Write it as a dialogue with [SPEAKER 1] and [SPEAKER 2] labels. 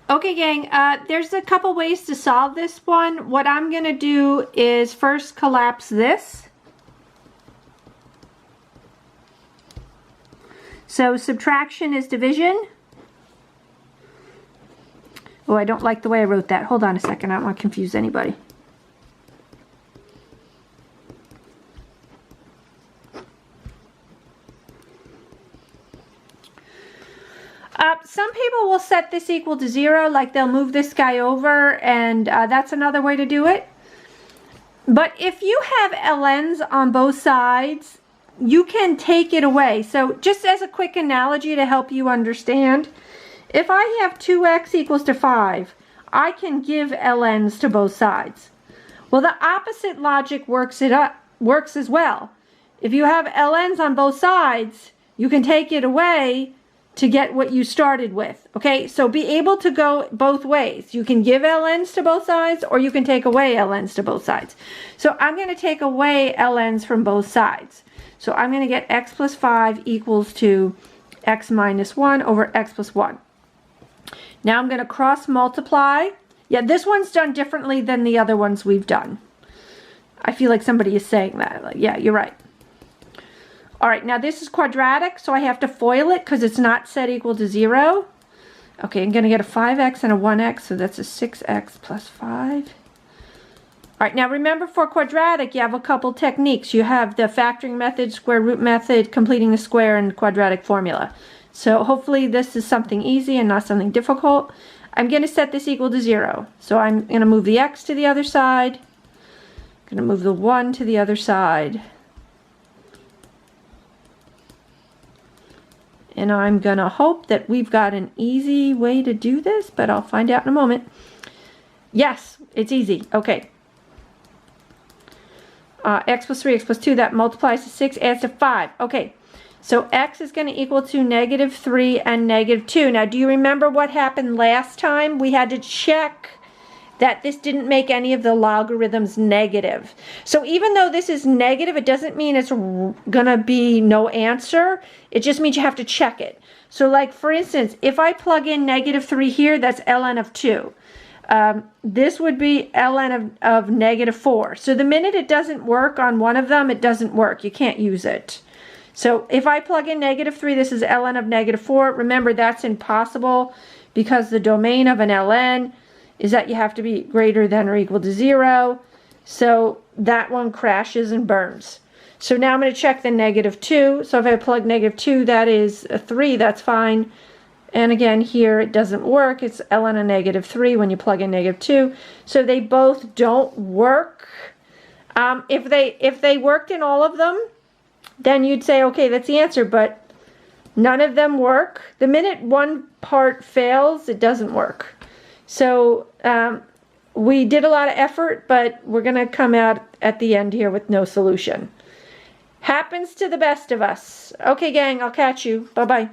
[SPEAKER 1] Okay, gang, there's a couple ways to solve this one. What I'm going to do is first collapse this. So subtraction is division. Oh, I don't like the way I wrote that. Hold on a second. I don't want to confuse anybody. Some people will set this equal to 0, like they'll move this guy over, and that's another way to do it. But if you have ln's on both sides, you can take it away. So just as a quick analogy to help you understand, if I have 2x equals to 5, I can give ln's to both sides. Well, the opposite logic works as well. If you have ln's on both sides, you can take it away to get what you started with. Okay, so be able to go both ways. You can give ln's to both sides, or you can take away ln's to both sides. So I'm going to take away ln's from both sides. So I'm going to get x plus 5 equals to x minus 1 over x plus 1. Now I'm going to cross multiply. Yeah, this one's done differently than the other ones we've done. I feel like somebody is saying that. Like, yeah, you're right. All right, now this is quadratic, so I have to FOIL it because it's not set equal to 0. Okay, I'm going to get a 5x and a 1x, so that's a 6x plus 5. All right, now remember, for quadratic, you have a couple techniques. You have the factoring method, square root method, completing the square, and quadratic formula. So hopefully this is something easy and not something difficult. I'm going to set this equal to 0. So I'm going to move the x to the other side. I'm going to move the 1 to the other side. And I'm going to hope that we've got an easy way to do this, but I'll find out in a moment. Yes, it's easy. Okay. X plus 3, x plus 2, that multiplies to 6, adds to 5. Okay, so x is going to equal to negative 3 and negative 2. Now, do you remember what happened last time? We had to check that this didn't make any of the logarithms negative. So even though this is negative, it doesn't mean it's gonna be no answer. It just means you have to check it. So like, for instance, if I plug in negative 3 here, that's ln of 2. This would be ln of negative 4. So the minute it doesn't work on one of them, it doesn't work. You can't use it. So if I plug in negative 3, this is ln of negative 4. Remember, that's impossible because the domain of an ln is that you have to be greater than or equal to 0. So that one crashes and burns. So now I'm going to check the negative 2. So if I plug negative 2, that is a 3. That's fine. And again, here it doesn't work. It's ln of negative 3 when you plug in negative 2. So they both don't work. If they worked in all of them, then you'd say, okay, that's the answer. But none of them work. The minute one part fails, it doesn't work. So we did a lot of effort, but we're going to come out at the end here with no solution. Happens to the best of us. Okay, gang, I'll catch you. Bye-bye.